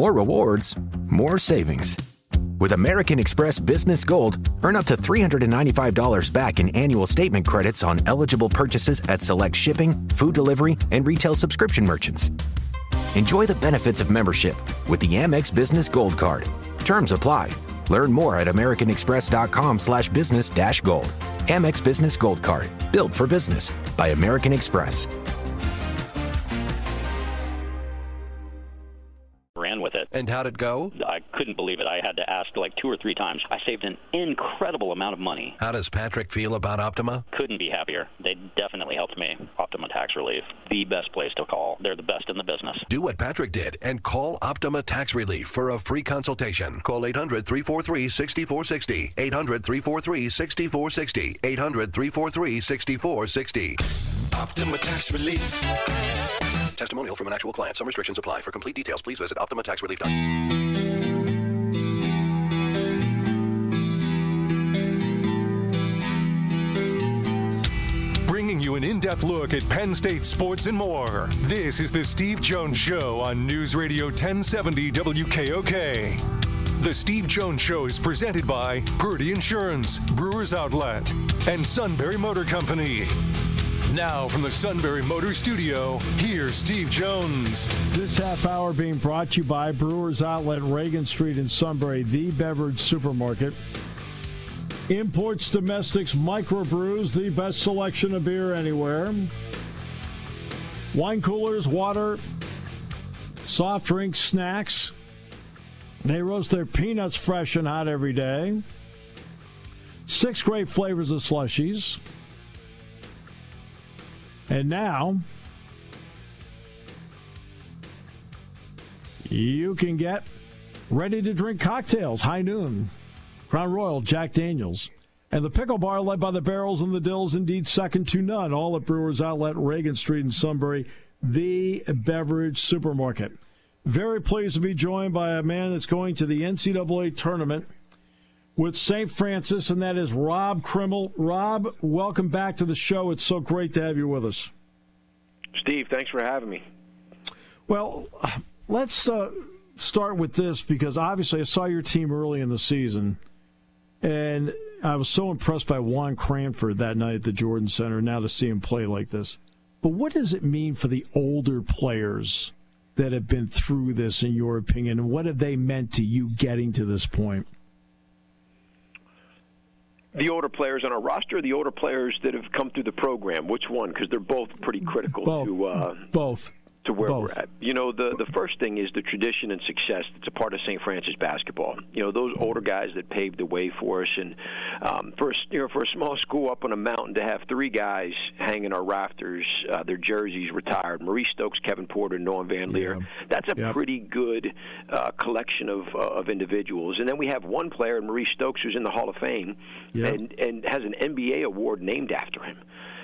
More rewards, more savings. With American Express Business Gold, earn up to $395 back in annual statement credits on eligible purchases at select shipping, food delivery, and retail subscription merchants. Enjoy the benefits of membership with the Amex Business Gold Card. Terms apply. Learn more at americanexpress.com/business-gold. Amex Business Gold Card. Built for business by American Express. Ran with it. And how'd it go? I couldn't believe it. I had to ask like 2 or 3 times. I saved an incredible amount of money. How does Patrick feel about Optima? Couldn't be happier. They definitely helped me. Optima Tax Relief, the best place to call. They're the best in the business. Do what Patrick did and call Optima Tax Relief for a free consultation. Call 800-343-6460. 800-343-6460. 800-343-6460. Optima Tax Relief. Testimonial from an actual client. Some restrictions apply. For complete details, please visit OptimaTaxRelief.com. Bringing you an in-depth look at Penn State sports and more. This is the Steve Jones Show on News Radio 1070 WKOK. The Steve Jones Show is presented by Purdy Insurance, Brewers Outlet, and Sunbury Motor Company. Now from the Sunbury Motor Studio, here's Steve Jones. This half hour being brought to you by Brewers Outlet, Reagan Street in Sunbury, the beverage supermarket. Imports, domestics, microbrews, the best selection of beer anywhere. Wine coolers, water, soft drinks, snacks. They roast their peanuts fresh and hot every day. 6 great flavors of slushies. And now, you can get ready-to-drink cocktails, High Noon, Crown Royal, Jack Daniels, and the Pickle Bar led by the Barrels and the Dills, indeed second to none, all at Brewers Outlet, Reagan Street in Sunbury, the beverage supermarket. Very pleased to be joined by a man that's going to the NCAA Tournament with St. Francis, and that is Rob Krimmel. Rob, welcome back to the show. It's so great to have you with us. Steve, thanks for having me. Well, let's start with this, because obviously I saw your team early in the season, and I was so impressed by Juan Cranford that night at the Jordan Center, now to see him play like this. But what does it mean for the older players that have been through this, in your opinion, and what have they meant to you getting to this point? The older players on our roster, or the older players that have come through the program? Which one? Because they're both pretty critical to where we're at. You know, the first thing is the tradition and success that's a part of St. Francis basketball. You know, those older guys that paved the way for us, and for a small school up on a mountain to have 3 guys hanging our rafters, their jerseys retired: Maurice Stokes, Kevin Porter, Noam Van Leer. Yeah. That's a pretty good collection of individuals. And then we have one player, Maurice Stokes, who's in the Hall of Fame, and has an NBA award named after him.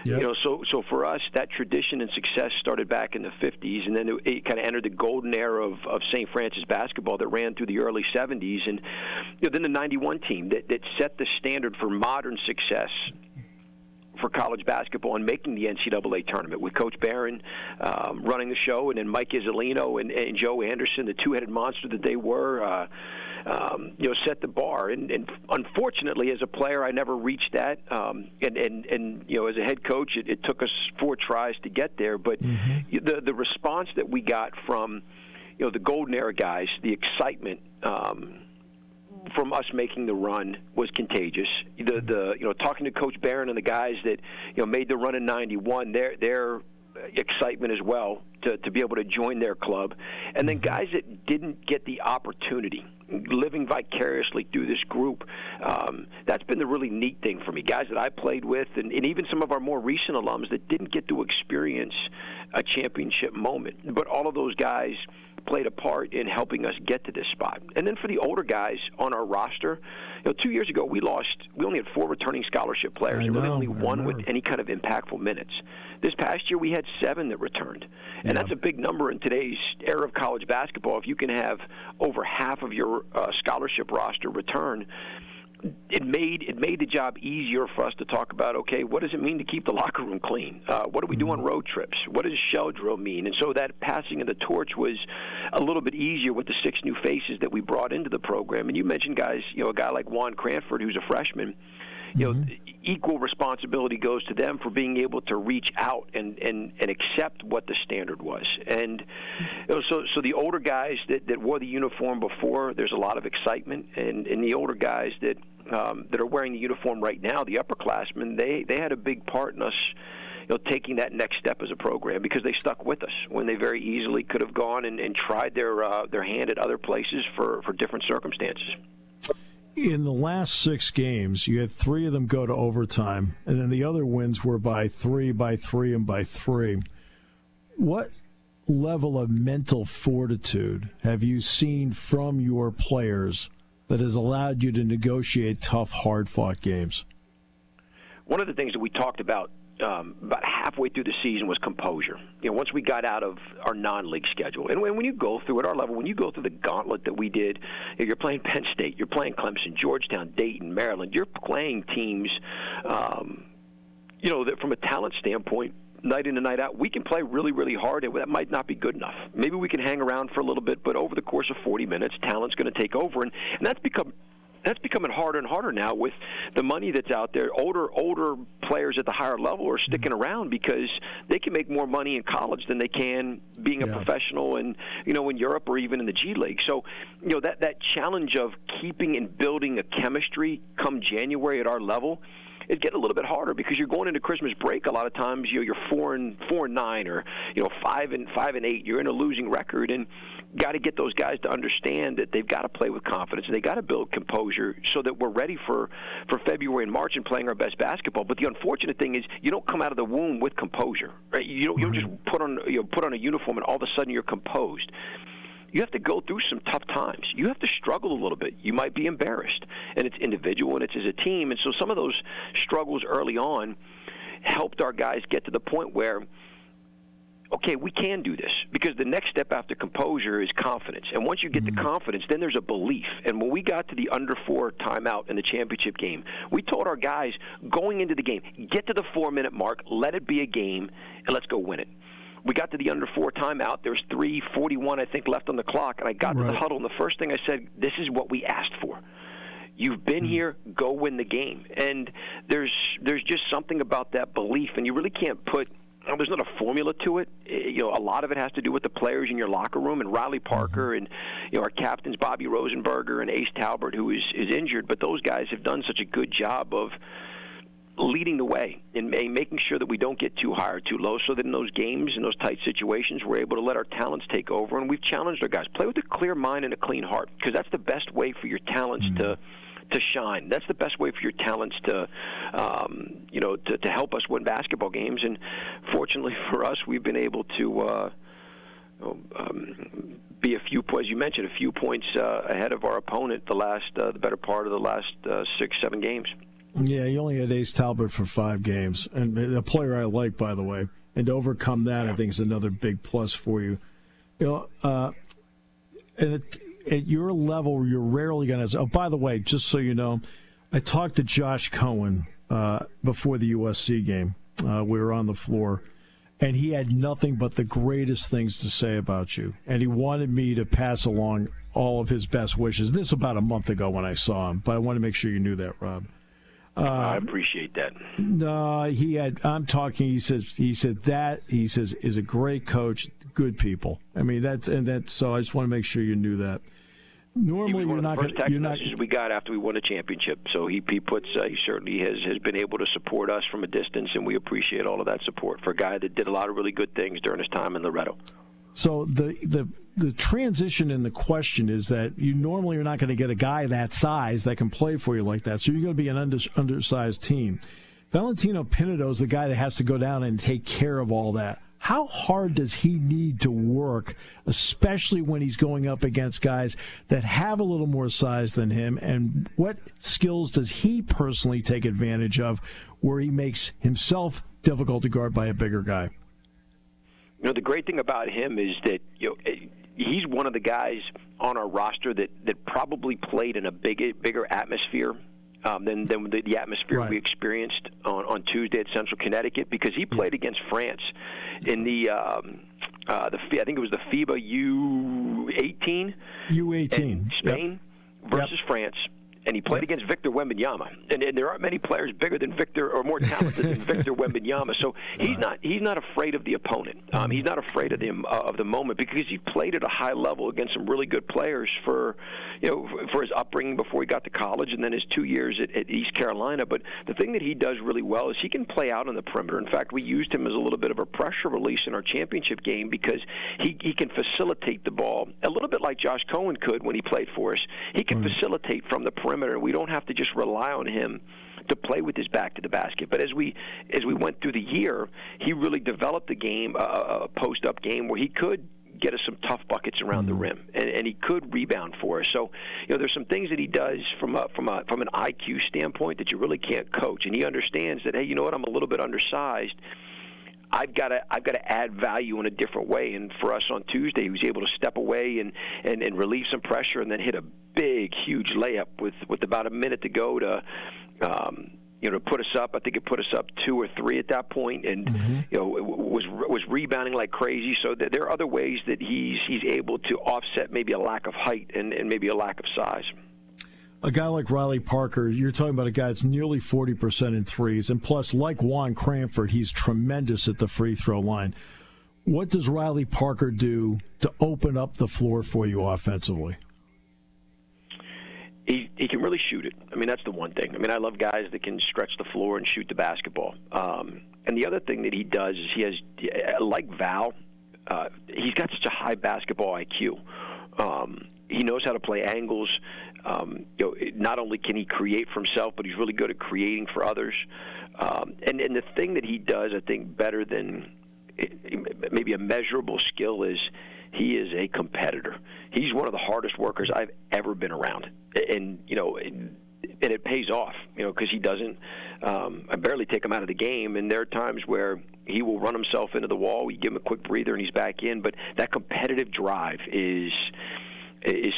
Yep. You know, so for us, that tradition and success started back in the 50s, and then it kind of entered the golden era of St. Francis basketball that ran through the early 70s, and then the 91 team that set the standard for modern success for college basketball and making the NCAA tournament, with Coach Barron running the show, and then Mike Isolino and Joe Anderson, the two-headed monster that they were, set the bar. And unfortunately, as a player, I never reached that. And as a head coach, it took us 4 tries to get there. But the response that we got from, the golden era guys, the excitement from us making the run was contagious. Talking to Coach Barron and the guys that made the run in '91, their excitement as well to be able to join their club, and then guys that didn't get the opportunity, living vicariously through this group. That's been the really neat thing for me. Guys that I played with, and even some of our more recent alums that didn't get to experience a championship moment, but all of those guys played a part in helping us get to this spot. And then for the older guys on our roster, 2 years ago we only had 4 returning scholarship players, and really only 1 with any kind of impactful minutes. This past year we had 7 that returned, and that's a big number in today's era of college basketball. If you can have over half of your scholarship roster return, it made the job easier for us to talk about, okay, what does it mean to keep the locker room clean? What do we do on road trips? What does shell drill mean? And so that passing of the torch was a little bit easier with the 6 new faces that we brought into the program. And you mentioned guys, a guy like Juan Cranford, who's a freshman. Equal responsibility goes to them for being able to reach out and accept what the standard was. And so the older guys that wore the uniform before, there's a lot of excitement. And the older guys that are wearing the uniform right now, the upperclassmen, they had a big part in us taking that next step as a program, because they stuck with us when they very easily could have gone and tried their hand at other places for different circumstances. In the last 6 games, you had 3 of them go to overtime, and then the other wins were by 3, by 3, and by 3. What level of mental fortitude have you seen from your players that has allowed you to negotiate tough, hard-fought games? One of the things that we talked about halfway through the season was composure. Once we got out of our non-league schedule, and when you go through at our level, when you go through the gauntlet that we did, you're playing Penn State, you're playing Clemson, Georgetown, Dayton, Maryland. You're playing teams, that from a talent standpoint, night in and night out, we can play really, really hard, and that might not be good enough. Maybe we can hang around for a little bit, but over the course of 40 minutes, talent's going to take over, and that's becoming harder and harder now with the money that's out there. Older players at the higher level are sticking around because they can make more money in college than they can being a professional in Europe or even in the G League. So, that challenge of keeping and building a chemistry come January at our level, it's getting a little bit harder because you're going into Christmas break. A lot of times, you're 4-9 or 5-8. You're in a losing record, and got to get those guys to understand that they've got to play with confidence and they got to build composure so that we're ready for February and March and playing our best basketball. But the unfortunate thing is, you don't come out of the womb with composure, right? You don't just put on a uniform and all of a sudden you're composed. You have to go through some tough times. You have to struggle a little bit. You might be embarrassed, and it's individual and it's as a team. And so some of those struggles early on helped our guys get to the point where, okay, we can do this, because the next step after composure is confidence. And once you get the confidence, then there's a belief. And when we got to the under 4 timeout in the championship game, we told our guys going into the game, get to the 4-minute mark, let it be a game, and let's go win it. We got to the under 4 timeout. There's 3:41, I think, left on the clock, and I got to the huddle, and the first thing I said, this is what we asked for. You've been here, go win the game. And there's just something about that belief, and you really can't put – there's not a formula to it. A lot of it has to do with the players in your locker room, and Riley Parker and our captains Bobby Rosenberger and Ace Talbert, who is injured. But those guys have done such a good job of leading the way and making sure that we don't get too high or too low, so that in those games, in those tight situations, we're able to let our talents take over. And we've challenged our guys. Play with a clear mind and a clean heart, because that's the best way for your talents to shine. That's the best way for your talents to help us win basketball games. And fortunately for us, we've been able to be a few points, you mentioned, a few points ahead of our opponent the better part of the last 6-7 games. Yeah, you only had Ace Talbot for 5 games, and a player I like, by the way. And to overcome that, I think, is another big plus for you. And at your level, you're rarely going to. Oh, by the way, just so you know, I talked to Josh Cohen before the USC game. We were on the floor, and he had nothing but the greatest things to say about you. And he wanted me to pass along all of his best wishes. This was about a month ago when I saw him, but I want to make sure you knew that, Rob. I appreciate that. No, I'm talking. He says is a great coach, good people. I mean that's. So I just want to make sure you knew that. Normally, you're not going to. We got after we won a championship, so he certainly has been able to support us from a distance, and we appreciate all of that support for a guy that did a lot of really good things during his time in Loretto. So the transition in the question is that you normally are not going to get a guy that size that can play for you like that. So you're going to be an undersized team. Valentino Pinedo is the guy that has to go down and take care of all that. How hard does he need to work, especially when he's going up against guys that have a little more size than him? And what skills does he personally take advantage of where he makes himself difficult to guard by a bigger guy? The great thing about him is that he's one of the guys on our roster that probably played in a bigger atmosphere than the atmosphere we experienced on Tuesday at Central Connecticut, because he played against France in the I think it was the FIBA U18 Spain versus France. And he played against Victor Wembanyama, and there aren't many players bigger than Victor or more talented than Victor Wembanyama. So he's not afraid of the opponent. He's not afraid of the moment, because he played at a high level against some really good players for his upbringing before he got to college, and then his 2 years at East Carolina. But the thing that he does really well is he can play out on the perimeter. In fact, we used him as a little bit of a pressure release in our championship game, because he can facilitate the ball a little bit like Josh Cohen could when he played for us. He can facilitate from the perimeter. We don't have to just rely on him to play with his back to the basket. But as we went through the year, he really developed a game, a post-up game, where he could get us some tough buckets around the rim, and he could rebound for us. So, there's some things that he does from an IQ standpoint that you really can't coach, and he understands that, hey, you know what, I'm a little bit undersized. I've got to add value in a different way. And for us on Tuesday, he was able to step away and relieve some pressure, and then hit a big, huge layup with about a minute to go to put us up. I think it put us up 2 or 3 at that point, and was rebounding like crazy. So there are other ways that he's able to offset maybe a lack of height and maybe a lack of size. A guy like Riley Parker, you're talking about a guy that's nearly 40% in threes, and plus, like Juan Cranford, he's tremendous at the free throw line. What does Riley Parker do to open up the floor for you offensively? He can really shoot it. I mean, that's the one thing. I mean, I love guys that can stretch the floor and shoot the basketball. And the other thing that he does is he has, like Val, he's got such a high basketball IQ. He knows how to play angles. Not only can he create for himself, but he's really good at creating for others. And the thing that he does, I think, better than maybe a measurable skill is he is a competitor. He's one of the hardest workers I've ever been around. And it pays off, because he doesn't I barely take him out of the game, and there are times where he will run himself into the wall. We give him a quick breather, and he's back in. But that competitive drive is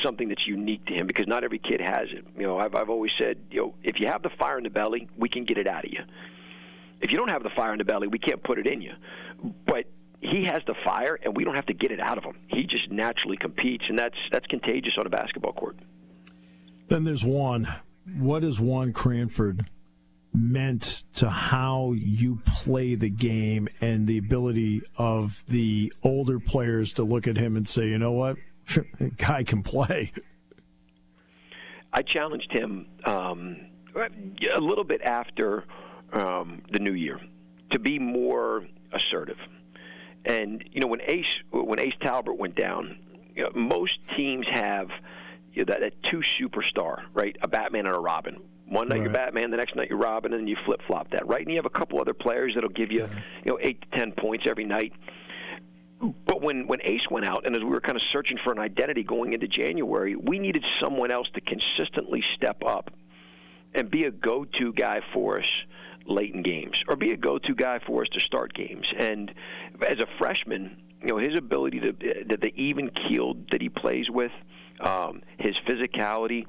something that's unique to him, because not every kid has it. I've always said, if you have the fire in the belly, we can get it out of you. If you don't have the fire in the belly, we can't put it in you. But he has the fire, and we don't have to get it out of him. He just naturally competes, and that's contagious on a basketball court. Then there's Juan. What has Juan Cranford meant to how you play the game, and the ability of the older players to look at him and say, you know what, guy can play? I challenged him a little bit after the new year to be more assertive. And when Ace Talbert went down, most teams have that two superstar, right? A Batman and a Robin. One night you're Batman, the next night you're Robin, and then you flip-flop that, right? And you have a couple other players that'll give you 8 to 10 points every night. But when Ace went out, and as we were kind of searching for an identity going into January, we needed someone else to consistently step up and be a go-to guy for us late in games, or be a go-to guy for us to start games. And as a freshman, his ability to the even keeled that he plays with, his physicality.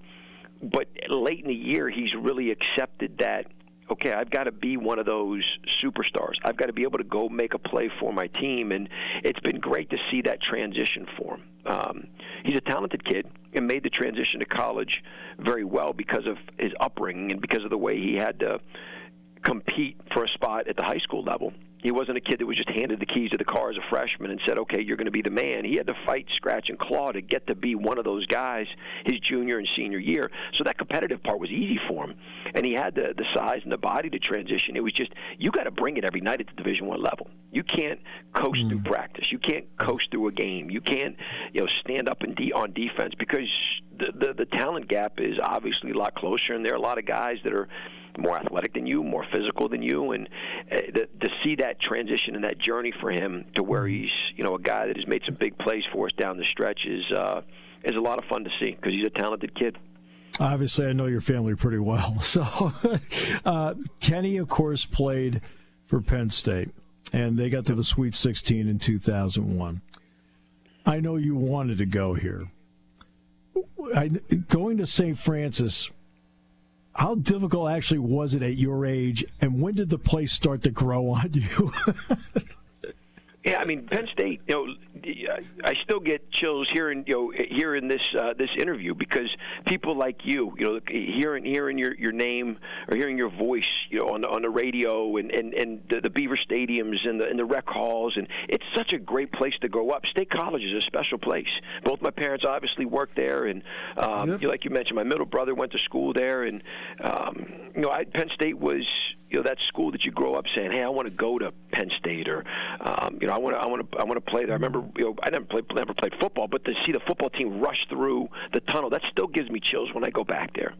But late in the year, he's really accepted that, okay, I've got to be one of those superstars. I've got to be able to go make a play for my team, and it's been great to see that transition for him. He's a talented kid and made the transition to college very well because of his upbringing and because of the way he had to compete for a spot at the high school level. He wasn't a kid that was just handed the keys to the car as a freshman and said, okay, you're going to be the man. He had to fight, scratch, and claw to get to be one of those guys his junior and senior year. So that competitive part was easy for him. And he had the size and the body to transition. It was just, you got to bring it every night at the Division I level. You can't coast through practice. You can't coast through a game. You can't stand up on defense, because the talent gap is obviously a lot closer, and there are a lot of guys that are more athletic than you, more physical than you, and to see that transition and that journey for him to where he's a guy that has made some big plays for us down the stretch is a lot of fun to see, because he's a talented kid. Obviously, I know your family pretty well. So Kenny, of course, played for Penn State, and they got to the Sweet 16 in 2001. I know you wanted to go here. Going to St. Francis, How difficult actually was it at your age, and when did the place start to grow on you? Yeah, I mean, Penn State, I still get chills hearing this interview, because people like you, hearing your name or hearing your voice, on the radio and the Beaver stadiums and the rec halls, and it's such a great place to grow up. State College is a special place. Both my parents obviously worked there, and like you mentioned, my middle brother went to school there, and Penn State was that school that you grow up saying, hey, I want to go to Penn State, or I want to play there. I remember, I never played football, but to see the football team rush through the tunnel, that still gives me chills when I go back there.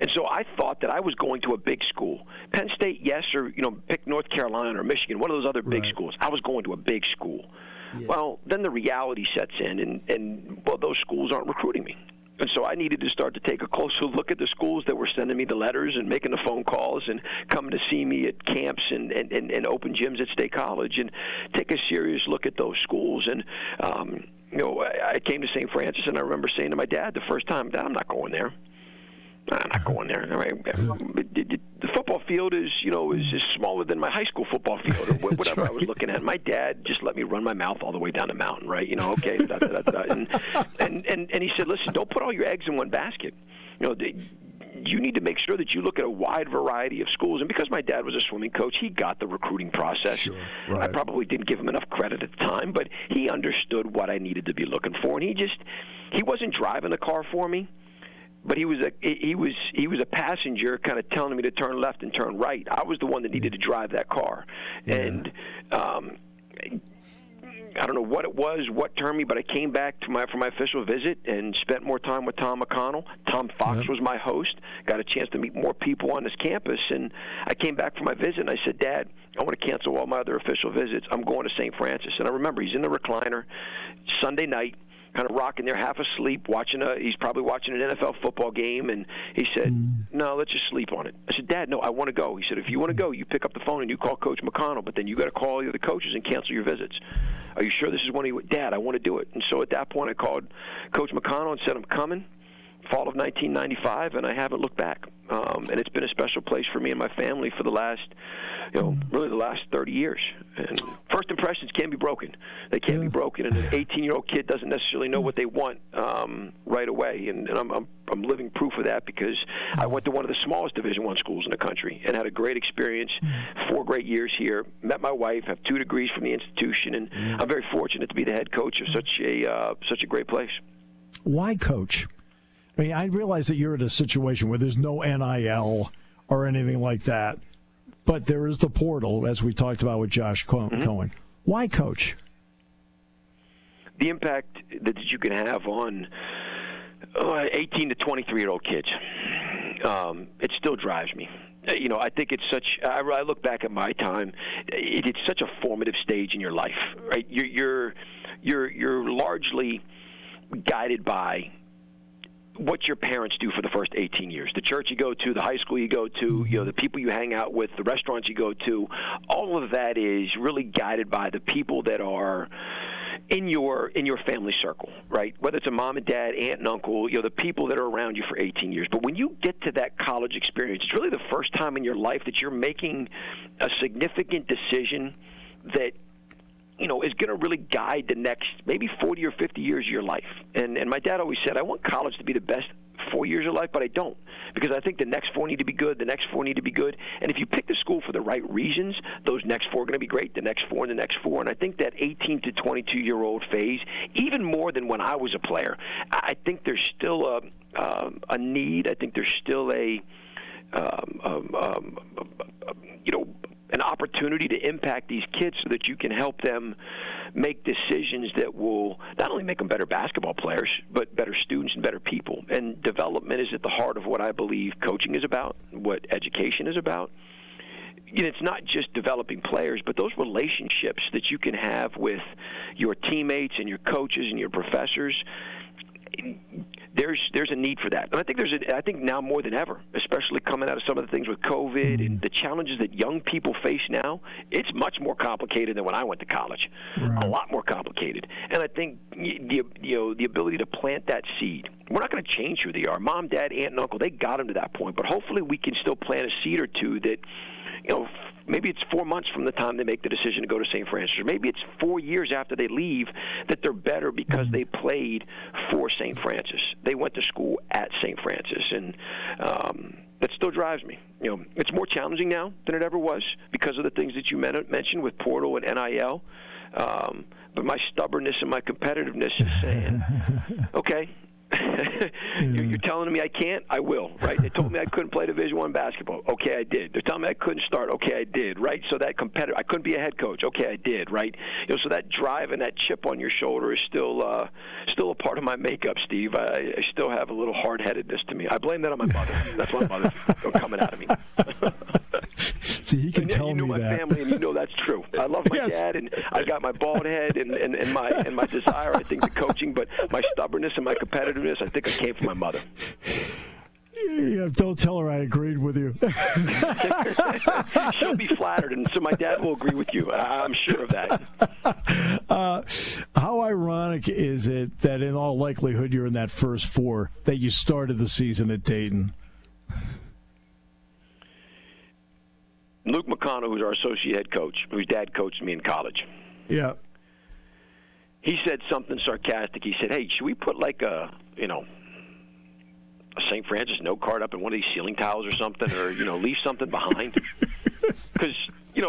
And so I thought that I was going to a big school. Penn State, yes, or pick North Carolina or Michigan, one of those other big schools. I was going to a big school. Yeah. Well, then the reality sets in, and those schools aren't recruiting me. And so I needed to start to take a closer look at the schools that were sending me the letters and making the phone calls and coming to see me at camps and open gyms at State College, and take a serious look at those schools. And, I came to St. Francis, and I remember saying to my dad the first time, Dad, I'm not going there. I'm not going there. The football field is smaller than my high school football field, or whatever right. I was looking at. My dad just let me run my mouth all the way down the mountain, right? Okay. And he said, listen, don't put all your eggs in one basket. You need to make sure that you look at a wide variety of schools. And because my dad was a swimming coach, he got the recruiting process. Sure, right. I probably didn't give him enough credit at the time, but he understood what I needed to be looking for. And he wasn't driving the car for me. But he was a passenger, kind of telling me to turn left and turn right. I was the one that needed to drive that car, and I don't know what it was, what turned me, but I came back for my official visit and spent more time with Tom McConnell. Tom Fox was my host. Got a chance to meet more people on this campus, and I came back for my visit, and I said, Dad, I want to cancel all my other official visits. I'm going to St. Francis. And I remember he's in the recliner Sunday night, kind of rocking there, half asleep, he's probably watching an NFL football game, and he said, no, let's just sleep on it. I said, Dad, no, I want to go. He said, if you want to go, you pick up the phone and you call Coach McConnell, but then you got to call the other coaches and cancel your visits. Are you sure this is one of you? Dad, I want to do it. And so at that point, I called Coach McConnell and said, I'm coming, fall of 1995, and I haven't looked back. And it's been a special place for me and my family for the last, really the last 30 years. And first impressions can be broken. They can be broken, and an 18-year-old kid doesn't necessarily know what they want right away. And I'm living proof of that, because I went to one of the smallest Division I schools in the country and had a great experience, 4 great years here, met my wife, have 2 degrees from the institution, and I'm very fortunate to be the head coach of such a great place. Why coach? I mean, I realize that you're in a situation where there's no NIL or anything like that, but there is the portal, as we talked about with Josh Cohen. Why coach? The impact that you can have on 18 to 23-year-old kids, it still drives me. I think it's I look back at my time, it's such a formative stage in your life, right? You're largely guided by what your parents do for the first 18 years. The church you go to, the high school you go to, the people you hang out with, the restaurants you go to, all of that is really guided by the people that are in your family circle, right? Whether it's a mom and dad, aunt and uncle, the people that are around you for 18 years. But when you get to that college experience, it's really the first time in your life that you're making a significant decision that is going to really guide the next maybe 40 or 50 years of your life. And my dad always said, I want college to be the best 4 years of life, but I don't, because I think the next 4 need to be good, the next 4 need to be good. And if you pick the school for the right reasons, those next 4 are going to be great, the next 4 and the next 4. And I think that 18 to 22-year-old phase, even more than when I was a player, I think there's still a need. I think there's still an opportunity to impact these kids so that you can help them make decisions that will not only make them better basketball players, but better students and better people. And development is at the heart of what I believe coaching is about, what education is about. It's not just developing players, but those relationships that you can have with your teammates and your coaches and your professors. There's a need for that, and I think now more than ever, especially coming out of some of the things with COVID and the challenges that young people face now. It's much more complicated than when I went to college, a lot more complicated. And I think the ability to plant that seed we're not going to change who they are. Mom, dad, aunt, and uncle, they got them to that point. But hopefully we can still plant a seed or two that, maybe it's 4 months from the time they make the decision to go to St. Francis, or maybe it's 4 years after they leave that they're better because they played for St. Francis. They went to school at St. Francis, and that still drives me. It's more challenging now than it ever was because of the things that you mentioned with portal and NIL. But my stubbornness and my competitiveness is saying, okay, you're telling me I can't? I will, right? They told me I couldn't play Division I basketball. Okay, I did. They're telling me I couldn't start. Okay, I did, right? So that I couldn't be a head coach. Okay, I did, right? So that drive and that chip on your shoulder is still a part of my makeup, Steve. I still have a little hard-headedness to me. I blame that on my mother. That's my mother coming out of me. See, he can tell me that. You know my family, and that's true. I love my dad, and I got my bald head and my desire, I think, to coaching, but my stubbornness and my competitiveness, I think I came from my mother. Yeah, don't tell her I agreed with you. She'll be flattered, and so my dad will agree with you. I'm sure of that. How ironic is it that in all likelihood you're in that first four that you started the season at Dayton? Luke McConnell, who's our associate head coach, whose dad coached me in college. Yeah. He said something sarcastic. He said, hey, should we put like a St. Francis note card up in one of these ceiling tiles or something, or, leave something behind? Because,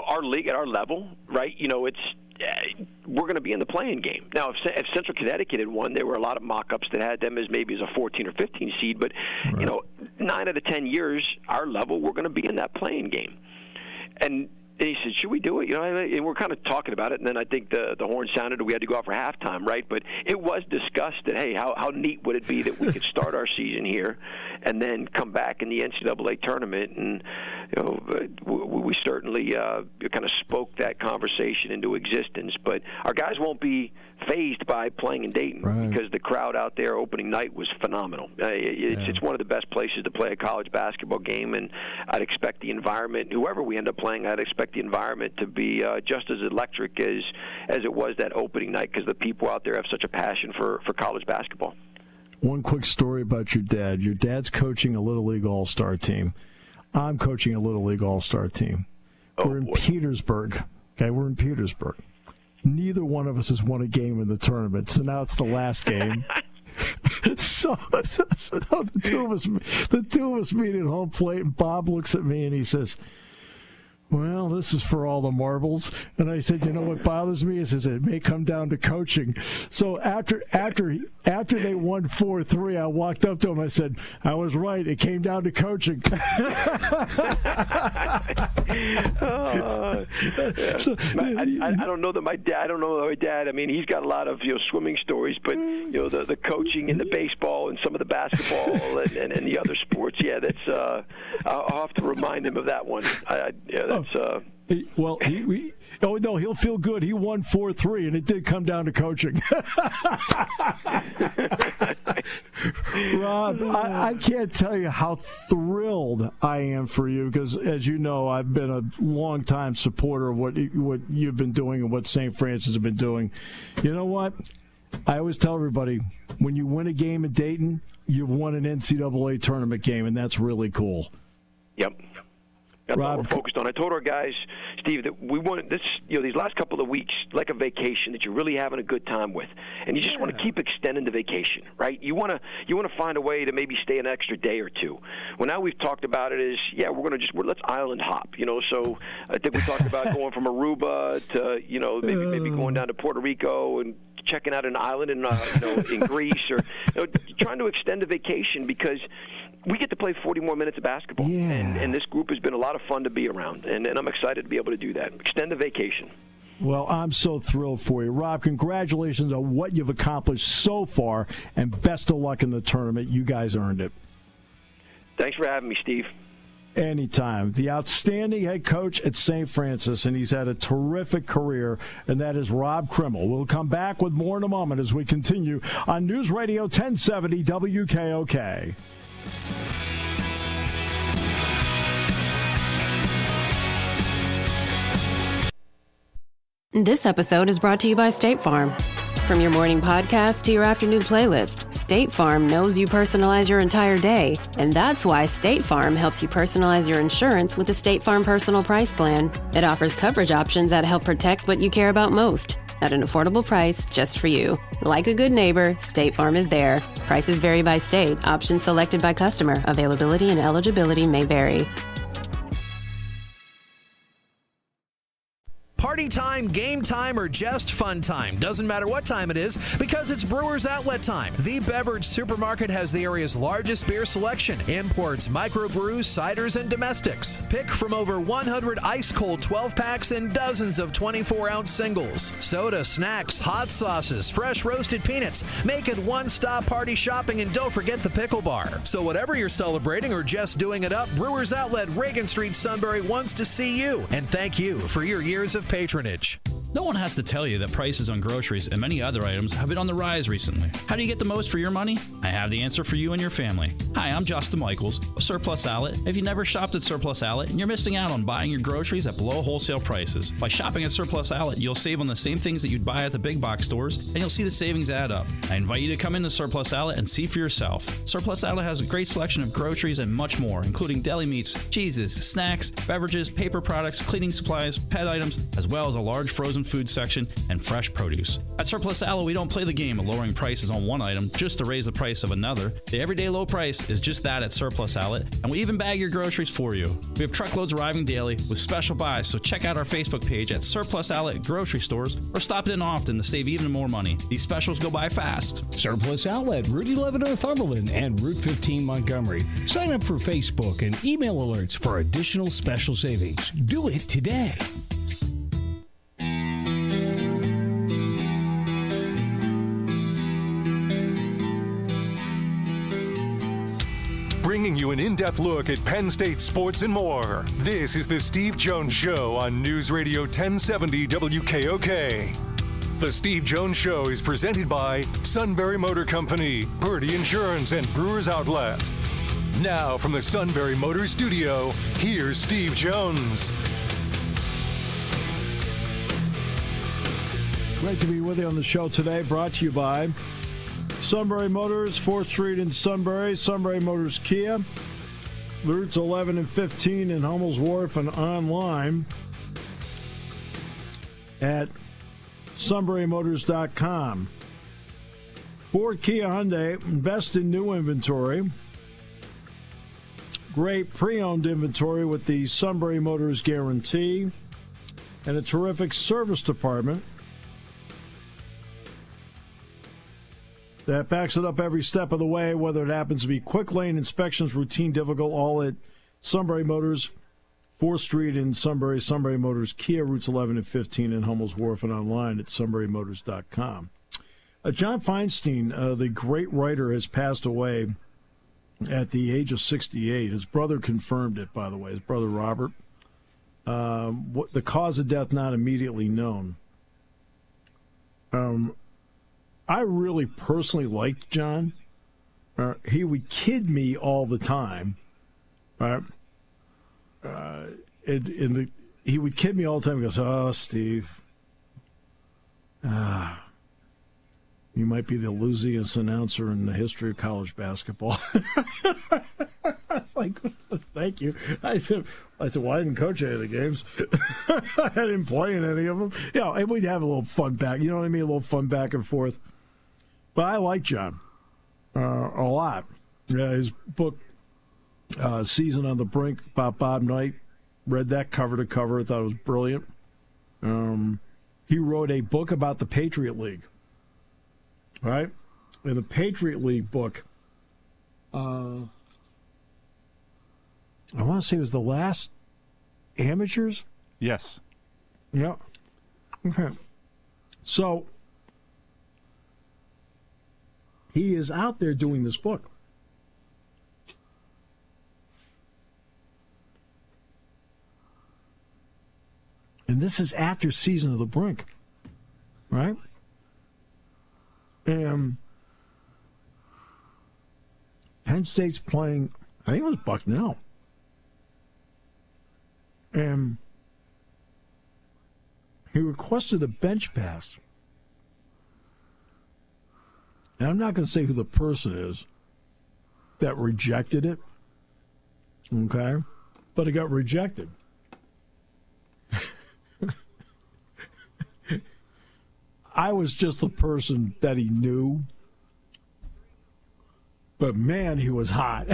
our league at our level, right, we're going to be in the playing game. Now, if Central Connecticut had won, there were a lot of mock-ups that had them as maybe as a 14 or 15 seed, but, right. 9 out of 10 years, our level, we're going to be in that playing game. And he said, should we do it? And we're kind of talking about it, and then I think the horn sounded and we had to go out for halftime, right? But it was discussed that, hey, how neat would it be that we could start our season here and then come back in the NCAA tournament? And, we certainly kind of spoke that conversation into existence. But our guys won't be fazed by playing in Dayton, right, because the crowd out there opening night was phenomenal. It's one of the best places to play a college basketball game, and I'd expect the environment, whoever we end up playing, I'd expect the environment to be just as electric as it was that opening night, because the people out there have such a passion for college basketball. One quick story about your dad. Your dad's coaching a Little League All-Star team. I'm coaching a Little League All-Star team. We're in Petersburg. Okay, we're in Petersburg. Neither one of us has won a game in the tournament, so now it's the last game. So the two of us meet at home plate, and Bob looks at me and he says, well, this is for all the marbles. And I said, you know what bothers me is it may come down to coaching. So after they won 4-3, I walked up to him. I said, I was right. It came down to coaching. I don't know that my dad. I mean, he's got a lot of swimming stories, but the coaching and the baseball and some of the basketball and the other sports. Yeah, that's. I'll have to remind him of that one. He'll feel good. He won 4-3, and it did come down to coaching. Rob, I can't tell you how thrilled I am for you, because, as you know, I've been a long-time supporter of what you've been doing and what St. Francis has been doing. You know what? I always tell everybody, when you win a game at Dayton, you've won an NCAA tournament game, and that's really cool. Yep. That's what we're focused on. I told our guys, Steve, that we want this, these last couple of weeks like a vacation that you're really having a good time with, and you just want to keep extending the vacation, right? You want to find a way to maybe stay an extra day or two. Well, now we've talked about it as let's island hop, So I think we talked about going from Aruba to maybe going down to Puerto Rico and checking out an island in Greece, or trying to extend a vacation, because we get to play 40 more minutes of basketball, and this group has been a lot of fun to be around, and I'm excited to be able to do that. Extend the vacation. Well, I'm so thrilled for you. Rob, congratulations on what you've accomplished so far, and best of luck in the tournament. You guys earned it. Thanks for having me, Steve. Anytime. The outstanding head coach at St. Francis, and he's had a terrific career, and that is Rob Krimmel. We'll come back with more in a moment as we continue on News Radio 1070 WKOK. This episode is brought to you by State Farm. From your morning podcast to your afternoon playlist, State Farm knows you personalize your entire day, and that's why State Farm helps you personalize your insurance with the State Farm Personal Price Plan. It offers coverage options that help protect what you care about most at an affordable price just for you. Like a good neighbor, State Farm is there. Prices vary by state. Options selected by customer. Availability and eligibility may vary. Party time, game time, or just fun time. Doesn't matter what time it is because it's Brewers Outlet time. The beverage supermarket has the area's largest beer selection. Imports, microbrews, ciders, and domestics. Pick from over 100 ice-cold 12-packs and dozens of 24-ounce singles. Soda, snacks, hot sauces, fresh roasted peanuts. Make it one-stop party shopping, and don't forget the pickle bar. So whatever you're celebrating or just doing it up, Brewers Outlet, Reagan Street, Sunbury wants to see you. And thank you for your years of patronage. No one has to tell you that prices on groceries and many other items have been on the rise recently. How do you get the most for your money? I have the answer for you and your family. Hi, I'm Justin Michaels of Surplus Outlet. If you never shopped at Surplus Outlet, you're missing out on buying your groceries at below wholesale prices. By shopping at Surplus Outlet, you'll save on the same things that you'd buy at the big box stores, and you'll see the savings add up. I invite you to come into Surplus Outlet and see for yourself. Surplus Outlet has a great selection of groceries and much more, including deli meats, cheeses, snacks, beverages, paper products, cleaning supplies, pet items, as well as a large frozen food section and fresh produce. At Surplus Outlet, we don't play the game of lowering prices on one item just to raise the price of another. The everyday low price is just that at Surplus Outlet, and we even bag your groceries for you. We have truckloads arriving daily with special buys, so check out our Facebook page at Surplus Outlet Grocery Stores or stop in often to save even more money. These specials go by fast. Surplus Outlet, Route 11 Northumberland and Route 15 Montgomery. Sign up for Facebook and email alerts for additional special savings. Do it today. Bringing you an in-depth look at Penn State sports and more. This is the Steve Jones Show on News Radio 1070 WKOK. The Steve Jones Show is presented by Sunbury Motor Company, Purdy Insurance, and Brewers Outlet. Now from the Sunbury Motor Studio, here's Steve Jones. Great to be with you on the show today, brought to you by Sunbury Motors, 4th Street in Sunbury, Sunbury Motors Kia, routes 11 and 15 in Hummel's Wharf, and online at sunburymotors.com. Ford, Kia, Hyundai, invest in new inventory. Great pre-owned inventory with the Sunbury Motors guarantee and a terrific service department that backs it up every step of the way, whether it happens to be quick lane inspections, routine, difficult, all at Sunbury Motors, 4th Street in Sunbury, Sunbury Motors Kia, routes 11 and 15 in Hummel's Wharf, and online at sunburymotors.com. John Feinstein, the great writer, has passed away at the age of 68. His brother confirmed it, by the way, his brother Robert. The cause of death not immediately known. I really personally liked John. He would kid me all the time. Right? He would kid me all the time. He goes, "Oh, Steve, you might be the losiest announcer in the history of college basketball." I was like, "Thank you." I said, "Well, I didn't coach any of the games. I didn't play in any of them." And we'd have a little fun back. You know what I mean? A little fun back and forth. But I like John a lot. His book, Season on the Brink, about Bob Knight, read that cover to cover. I thought it was brilliant. He wrote a book about the Patriot League. Right? In the Patriot League book, I want to say it was The Last Amateurs? Yes. Yeah. Okay. So he is out there doing this book. And this is after Season of the Brink, right? And Penn State's playing, I think it was Bucknell. And he requested a bench pass. and I'm not going to say who the person is that rejected it, okay? But it got rejected. I was just the person that he knew, but man, he was hot.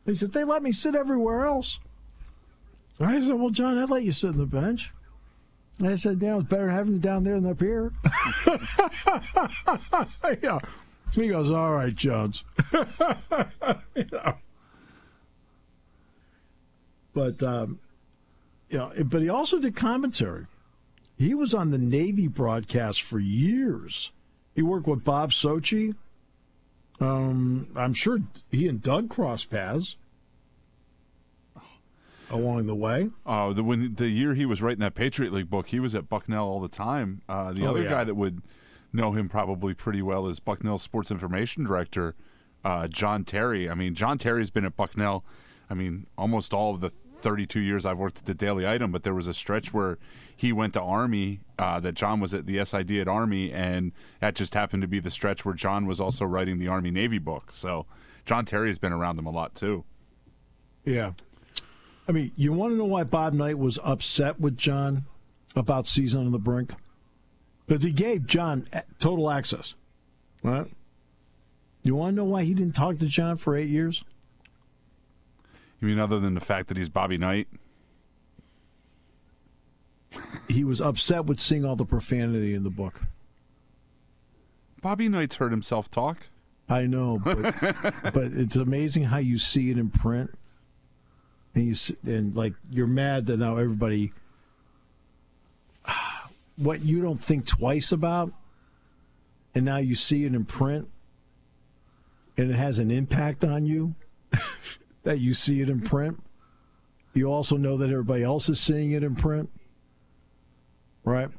He said, they let me sit everywhere else. I said, well, John, I'd let you sit on the bench. And I said, yeah, it's better having you down there than up here. Yeah. He goes, all right, Jones. But, but he also did commentary. He was on the Navy broadcast for years. He worked with Bob Sochi. I'm sure he and Doug crossed paths along the way. The year he was writing that Patriot League book, he was at Bucknell all the time. The other guy that would know him probably pretty well is Bucknell's sports information director, John Terry. I mean, John Terry's been at Bucknell, almost all of the 32 years I've worked at the Daily Item, but there was a stretch where he went to Army, that John was at the SID at Army, and that just happened to be the stretch where John was also writing the Army-Navy book. So John Terry has been around him a lot, too. Yeah. You want to know why Bob Knight was upset with John about Season on the Brink? Because he gave John total access. Right? You want to know why he didn't talk to John for 8 years? You mean other than the fact that he's Bobby Knight? He was upset with seeing all the profanity in the book. Bobby Knight's heard himself talk. I know, but it's amazing how you see it in print. And you're mad that now everybody, what you don't think twice about, and now you see it in print, and it has an impact on you, that you see it in print. You also know that everybody else is seeing it in print, right?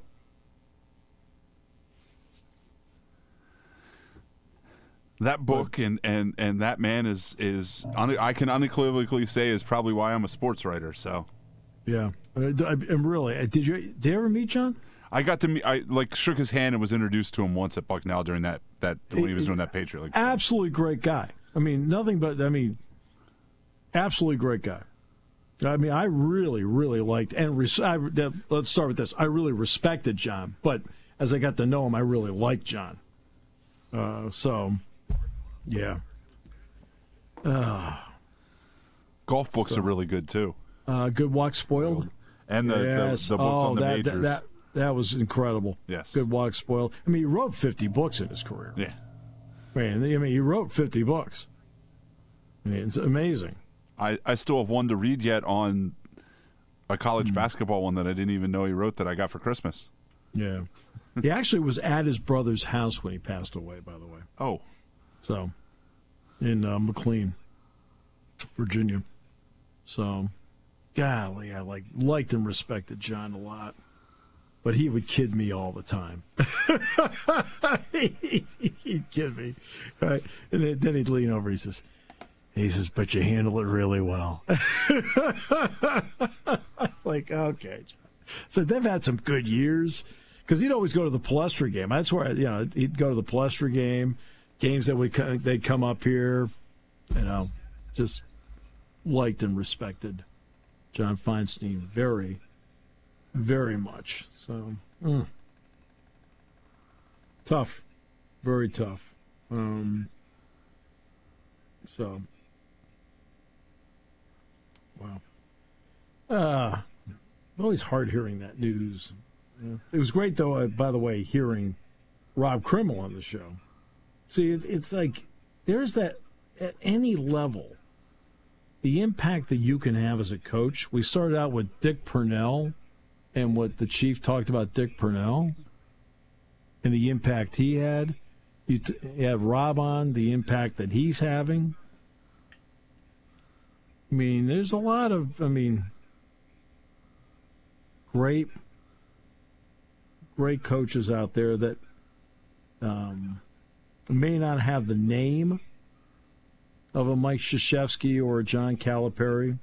That book and that man is I can unequivocally say is probably why I'm a sports writer. So, yeah, and really, did you ever meet John? I got to meet. I shook his hand and was introduced to him once at Bucknell during that when he was doing that Patriot League. Absolutely great guy. Absolutely great guy. I really, really liked and let's start with this. I really respected John, but as I got to know him, I really liked John. Yeah. Golf books are really good too. Good Walk Spoiled, and the books on the majors. That was incredible. Yes. Good Walk Spoiled. He wrote 50 books in his career. Yeah. He wrote 50 books. It's amazing. I still have one to read yet on a college basketball one that I didn't even know he wrote that I got for Christmas. Yeah. He actually was at his brother's house when he passed away, by the way. Oh. So, in McLean, Virginia. So, golly, I liked and respected John a lot. But he would kid me all the time. He'd kid me. Right? And then he'd lean over. He says, but you handle it really well. I was like, okay. So they've had some good years. Because he'd always go to the Palestra game. That's where, he'd go to the Palestra game, games that they'd come up here. Just liked and respected John Feinstein very, very much. So, tough. Very tough. Wow. Always hard hearing that news. Yeah. It was great, though, by the way, hearing Rob Krimmel on the show. See, it's like there's that at any level, the impact that you can have as a coach. We started out with Dick Purnell and what the chief talked about Dick Purnell and the impact he had. You have Rob on, the impact that he's having. There's a lot of, great coaches out there that may not have the name of a Mike Krzyzewski or a John Calipari,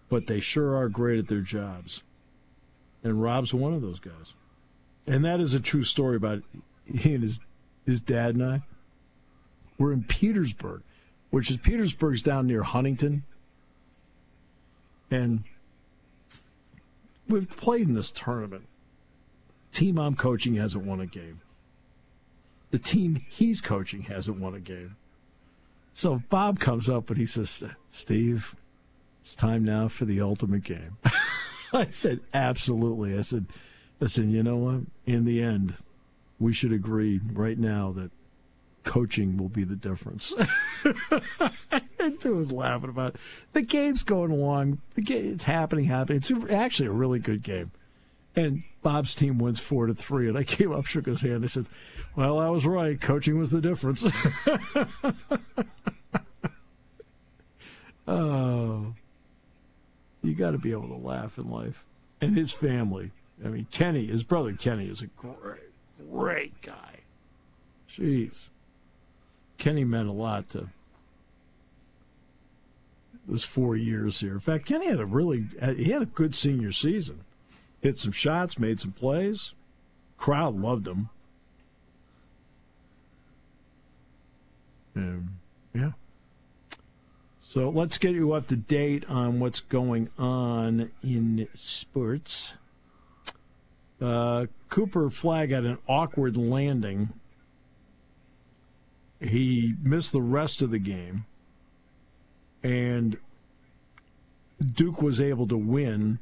but they sure are great at their jobs. And Rob's one of those guys. And that is a true story about he and his dad and I. We're in Petersburg, which is Petersburg's down near Huntington. And we've played in this tournament. The team I'm coaching hasn't won a game. The team he's coaching hasn't won a game. So Bob comes up and he says, Steve, it's time now for the ultimate game. I said, absolutely. I said, listen, you know what? In the end, we should agree right now that coaching will be the difference. And I was laughing about it. The game's going along. It's happening. It's actually a really good game. And Bob's team wins 4-3. And I came up, shook his hand. I said, well, I was right. Coaching was the difference. Oh, you got to be able to laugh in life. And his family. I mean, Kenny, his brother Kenny is a great guy. Jeez. Kenny meant a lot to those 4 years here. In fact, Kenny had a good senior season. Hit some shots, made some plays. Crowd loved him. Yeah. So let's get you up to date on what's going on in sports. Cooper Flagg had an awkward landing. He missed the rest of the game, and Duke was able to win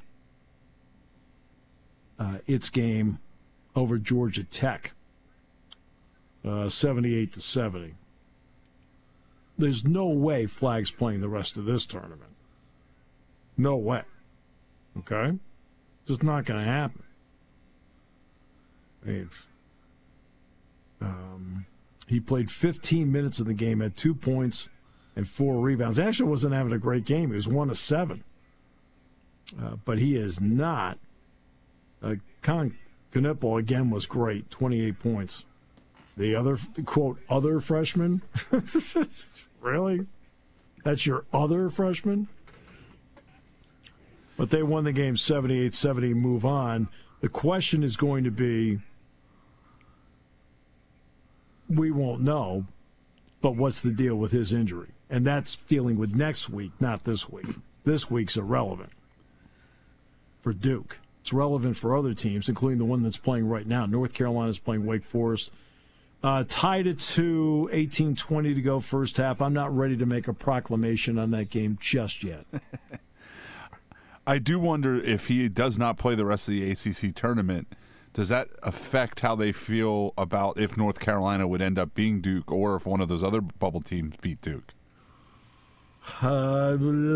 its game over Georgia Tech, 78-70. There's no way Flagg's playing the rest of this tournament. No way. Okay? Just not going to happen. He played 15 minutes of the game, had 2 points and 4 rebounds. Actually wasn't having a great game. He was 1 of 7. But he is not. Knippel, again, was great, 28 points. The other, quote, other freshman? Really? That's your other freshman? But they won the game 78-70, move on. The question is going to be, we won't know, but what's the deal with his injury? And that's dealing with next week, not this week. This week's irrelevant for Duke. It's relevant for other teams, including the one that's playing right now. North Carolina's playing Wake Forest. Tied at 2, 18-20 to go first half. I'm not ready to make a proclamation on that game just yet. I do wonder if he does not play the rest of the ACC tournament, does that affect how they feel about if North Carolina would end up being Duke or if one of those other bubble teams beat Duke? Okay.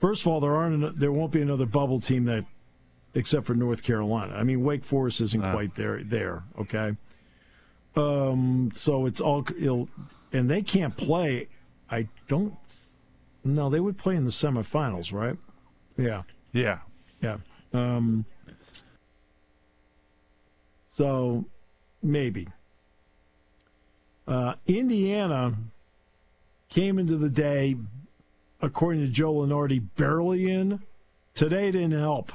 First of all, there won't be another bubble team that, except for North Carolina. I mean, Wake Forest isn't quite there. Okay. So it's all, and they can't play. No, they would play in the semifinals, right? Yeah. Yeah. So maybe. Indiana came into the day, according to Joe Lenardi, barely in. Today didn't help.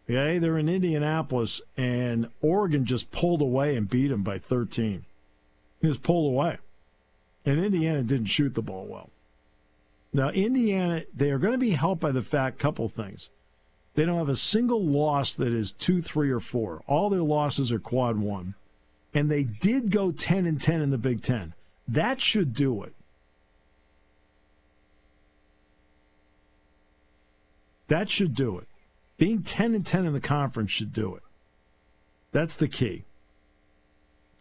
Okay, they're in Indianapolis, and Oregon just pulled away and beat them by 13. Just pulled away. And Indiana didn't shoot the ball well. Now, Indiana, they are going to be helped by the fact, couple things. They don't have a single loss that is 2, 3, or 4. All their losses are quad 1. And they did go 10-10 in the Big Ten. That should do it. That should do it. Being 10-10 in the conference should do it. That's the key.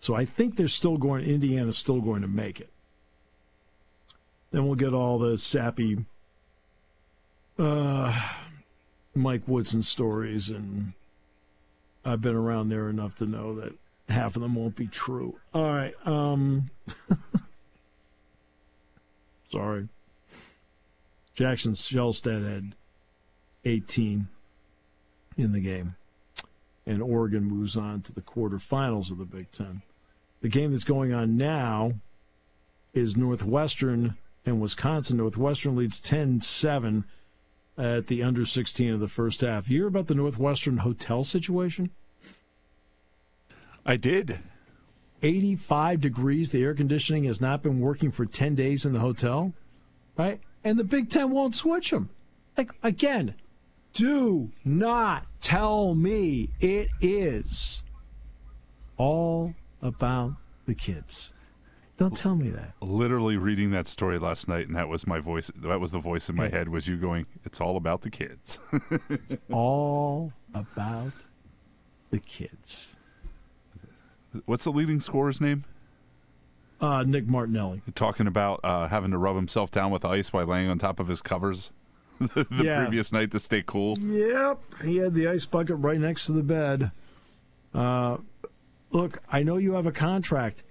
So I think Indiana's still going to make it. Then we'll get all the sappy Mike Woodson stories, and I've been around there enough to know that half of them won't be true. All right. Sorry. Jackson Shellstead had 18 in the game, and Oregon moves on to the quarterfinals of the Big Ten. The game that's going on now is Northwestern and Wisconsin. Northwestern leads 10-7. at the under 16 of the first half. You hear about the Northwestern hotel situation? I did. 85 degrees. The air conditioning has not been working for 10 days in the hotel, right? And the Big Ten won't switch them. Like, again, do not tell me it is all about the kids. Don't tell me that. Literally reading that story last night, and that was my voice. That was the voice in my head. Was you going? It's all about the kids. It's all about the kids. What's the leading scorer's name? Nick Martinelli. Talking about having to rub himself down with ice by laying on top of his covers the previous night to stay cool. Yep, he had the ice bucket right next to the bed. Look, I know you have a contract.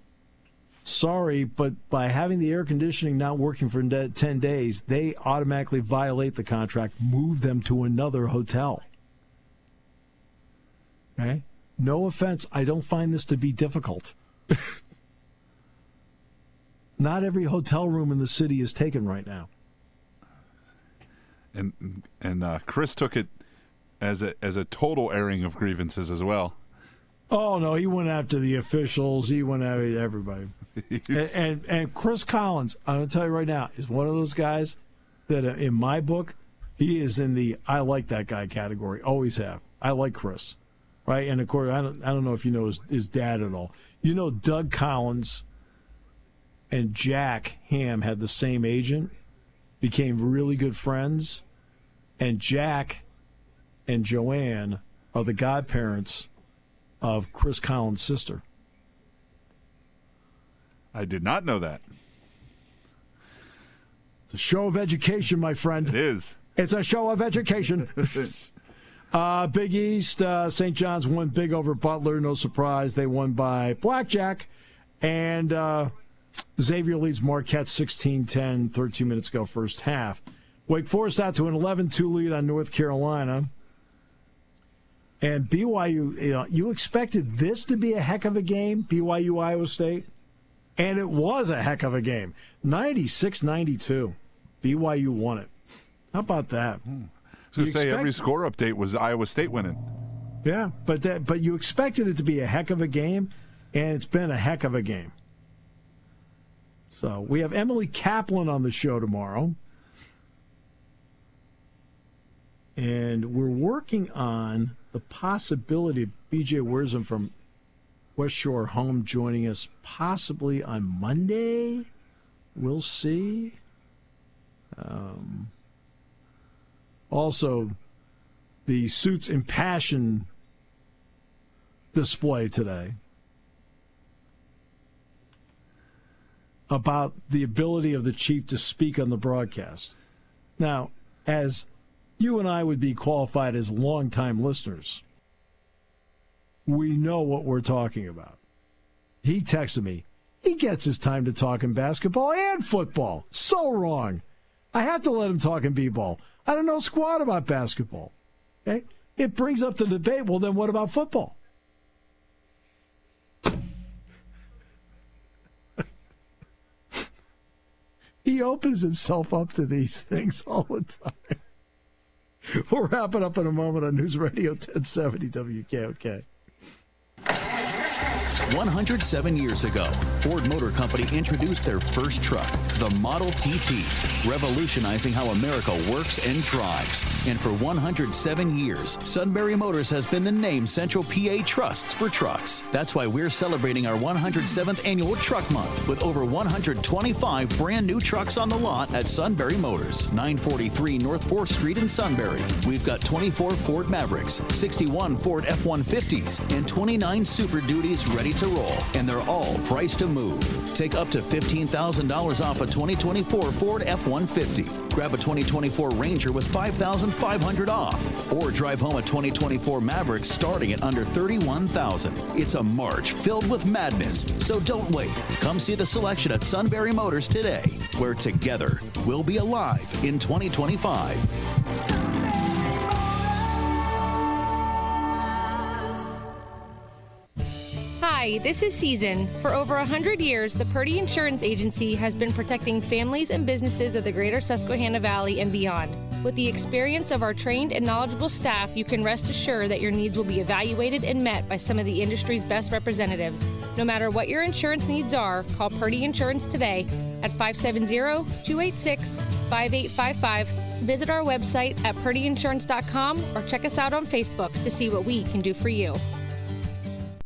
Sorry, but by having the air conditioning not working for 10 days, they automatically violate the contract, move them to another hotel. Okay? No offense, I don't find this to be difficult. Not every hotel room in the city is taken right now. And Chris took it as a total airing of grievances as well. Oh, no, he went after the officials. He went after everybody. and Chris Collins, I'm going to tell you right now, is one of those guys that in my book, he is in the I like that guy category. Always have. I like Chris. Right? And, of course, I don't know if you know his dad at all. You know Doug Collins and Jack Ham had the same agent, became really good friends, and Jack and Joanne are the godparents of Chris Collins' sister. I did not know that. It's a show of education, my friend. It is. It's a show of education. Big East, St. John's won big over Butler. No surprise. They won by blackjack. And Xavier leads Marquette 16-10, 13 minutes ago, first half. Wake Forest out to an 11-2 lead on North Carolina. And BYU, you expected this to be a heck of a game, BYU, Iowa State. And it was a heck of a game. 96-92. BYU won it. How about that? I was going to say, every score update was Iowa State winning. Yeah, but you expected it to be a heck of a game, and it's been a heck of a game. So we have Emily Kaplan on the show tomorrow. And we're working on the possibility of B.J. Wortham from West Shore Home joining us possibly on Monday. We'll see. Also, the Suits and Passion display today about the ability of the chief to speak on the broadcast. Now, as you and I would be qualified as longtime listeners, we know what we're talking about. He texted me. He gets his time to talk in basketball and football. So wrong. I have to let him talk in b-ball. I don't know squat about basketball. Okay? It brings up the debate, well, then what about football? He opens himself up to these things all the time. We'll wrap it up in a moment on News Radio 1070 WKOK. 107 years ago, Ford Motor Company introduced their first truck, the Model TT, revolutionizing how America works and drives. And for 107 years, Sunbury Motors has been the name Central PA trusts for trucks. That's why we're celebrating our 107th annual Truck Month with over 125 brand new trucks on the lot at Sunbury Motors, 943 North 4th Street in Sunbury. We've got 24 Ford Mavericks, 61 Ford F-150s, and 29 Super Duties ready to roll, and they're all priced to move. Take up to $15,000 off a 2024 Ford F-150. Grab a 2024 Ranger with $5,500 off, or drive home a 2024 Maverick starting at under $31,000. It's a March filled with madness, so don't wait. Come see the selection at Sunbury Motors today, where together we'll be alive in 2025. Hi, this is Season. For over 100 years, the Purdy Insurance Agency has been protecting families and businesses of the greater Susquehanna Valley and beyond. With the experience of our trained and knowledgeable staff, you can rest assured that your needs will be evaluated and met by some of the industry's best representatives. No matter what your insurance needs are, call Purdy Insurance today at 570-286-5855. Visit our website at purdyinsurance.com or check us out on Facebook to see what we can do for you.